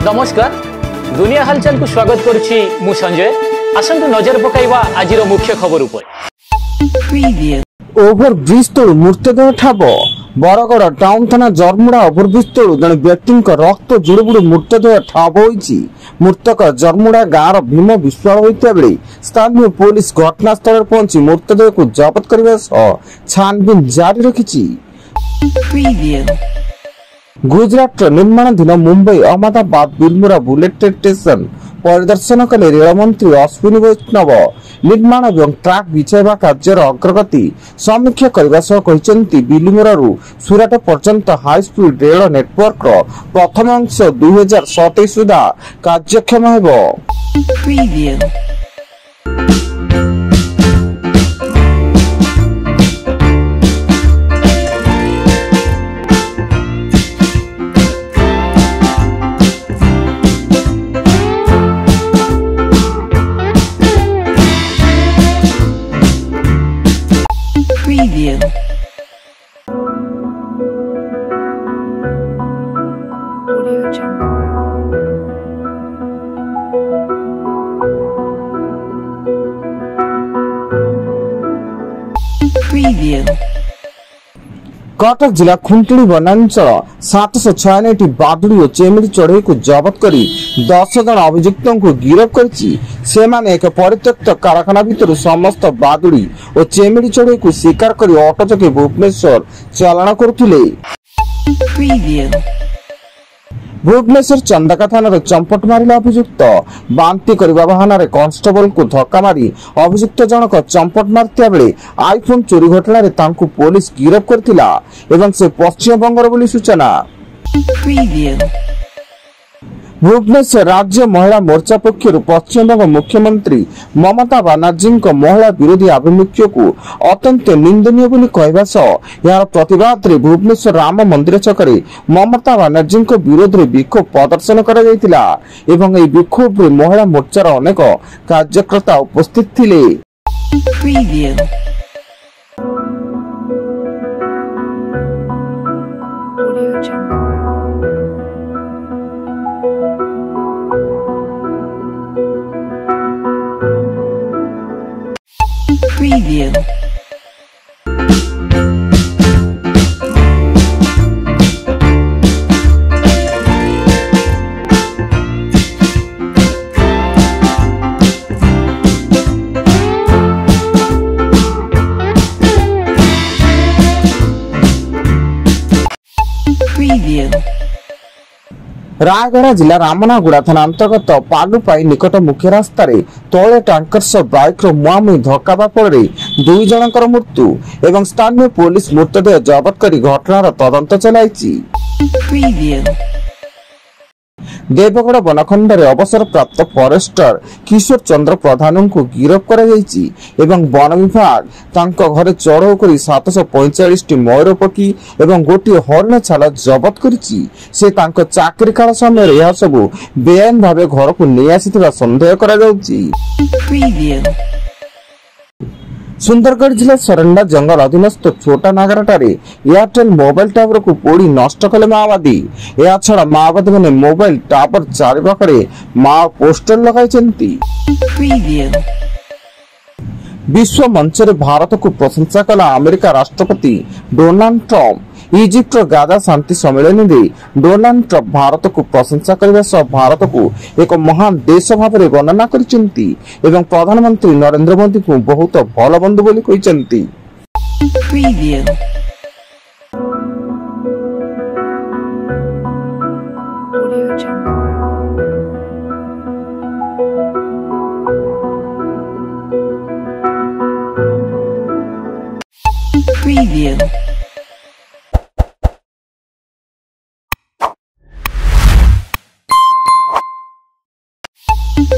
नमस्कार दुनिया हालचाल को स्वागत करुछि मु संजय। आसंतु नजर पकाइबा आजिर मुख्य खबर उपर। ओभर ब्रिज तळु मृतदेह ठाब बरगड़ टाउन थाना जर्मुड़ा ओभरब्रिज तळु जने व्यक्ति रक्त जुड़ुबुड़ु मृतदेह ठाब होइछि। मृतक जर्मुड़ा गाँव भीम विश्वाल होइता बेले स्थानीय पुलिस घटनास्थल पहुंची मृतदेह को जब्त करबा सह छानबीन जारी रखिछि। गुजरात निर्माणाधीन मुंबई अहमदाबाद बिलमुरा बुलेट स्टेशन परिदर्शन कले रेल मंत्री अश्विनी वैष्णव। निर्माण और ट्राक बिछाइबा कार्यर अग्रगति समीक्षा करने सह कहते बिलमुरारू सुराट पर्यंत हाई स्पीड रेल नेटवर्क प्रथम अंश 2027 सुधा कार्यक्षम हेबो। कटक जिला खुंटुड़ी वनांचल 796 बादुड़ी और चेमिड़ी चढ़ई को जबत कर 10 जन अभियुक्त को गिरफ्त कर एक परित्यक्त कारखाना भितर समस्त बादुड़ी और चेमिड़ी चढ़ई को शिकार कर ऑटो चके भुवनेश्वर चालाण करुथिले। भुवनेश्वर चंदाका थाना चंपट मारिला अभियुक्त बांती करबा बहाना रे कांस्टेबल को धक्का मारी अभियुक्त जनक चंपट मारतिया बेले आईफोन चोरी घटना रे तांकु पुलिस गिरफ्त करथिला एवं से पश्चिम बंगर बोली सूचना। भुवनेश्वर राज्य महिला मोर्चा पक्षर पश्चिमबंग मुख्यमंत्री ममता बनर्जी महिला विरोधी आभिमुख्य को अत्यंत निंदनीय बोली कहवा सह यार प्रतिवाद रे भुवनेश्वर राम मंदिर छकरे ममता बनर्जी विरोध में विक्षोभ प्रदर्शन करा जायतिला एवं एई विक्षोभ रे महिला मोर्चार अनेक कार्यकर्ता उपस्थित थिले। रायगढ़ जिला रामनागुड़ा थाना अंतर्गत पालुपाई निकट मुख्य रास्ता तले टांकर सह बाइक मुहांमुही धक्का फल 2 जनकर मृत्यु एवं स्थानीय पुलिस मृतदेह जबत कर घटनार तदंत चलाई। देवगढ़ बनखंड रे अवसर प्राप्त फॉरेस्टर किशोर चंद्र प्रधान को गिरफ्त करा जायछि एवं वन विभाग तांको घरे चढ़ऊ कर 745 टी मयूर पक्षी एवं गोटे हरिण छाल जबत करिछि। से तांको चाकरी काल समय यह सब बेआईन भावे घर को नहीं आसीथिबा संदेह करा जाउछि। सुंदरगढ़ जिला सरंडा जंगल अधीनस्थ छोटा नागराटारे एयरटेल मोबाइल टावर को पोड़ी नष्ट कले माओवादी। या छड़ा माओवादी माने मोबाइल टावर चारिपाखरे माओ पोस्टर लगाइछन्ति। विश्व मंच रे भारत को प्रशंसा कला अमेरिका राष्ट्रपति डोनाल्ड ट्रम्प। इजिप्ट गाजा शांति सम्मेलन में डोनाल्ड ट्रम्प भारत को प्रशंसा करने सह भारत को एक महान देश भाव में वर्णना करिसेंती एवं प्रधानमंत्री नरेंद्र मोदी को बहुत भल बंधु बोली कहिसेंती।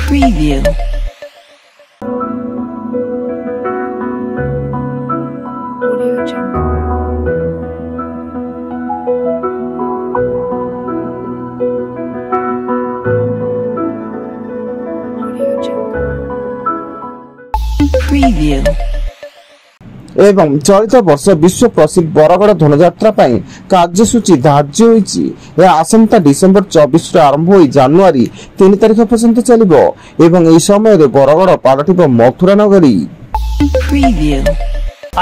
Preview. Audio Jungle. Audio Jungle. Preview. ଏବଂ ଚଳିତ ବର୍ଷ ବିଶ୍ୱ ପ୍ରସିଦ୍ଧ ବରଗଡ଼ ଧନୁଯାତ୍ରା ପାଇଁ କାର୍ଯ୍ୟସୂଚୀ ଧାର୍ଯ୍ୟ ହୋଇଛି। ଏହା ଆସନ୍ତା ଡିସେମ୍ବର 24 ଆରମ୍ଭ ହୋଇ ଜାନୁଆରୀ 3 ତାରିଖ ପର୍ଯ୍ୟନ୍ତ ଚାଲିବ ଏବଂ ଏହି ସମୟରେ ବରଗଡ଼ ପାଲଟିବ ମଥୁରା ନଗରୀ। Preview.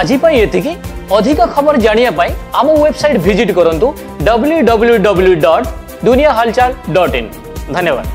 আজি ପାଇଁ ଏତିକି। ଅଧିକ ଖବର ଜାଣିବା ପାଇଁ ଆମ ୱେବସାଇଟ୍ ଭିଜିଟ୍ କରନ୍ତୁ www.duniyahalchal.in। ଧନ୍ୟବାଦ।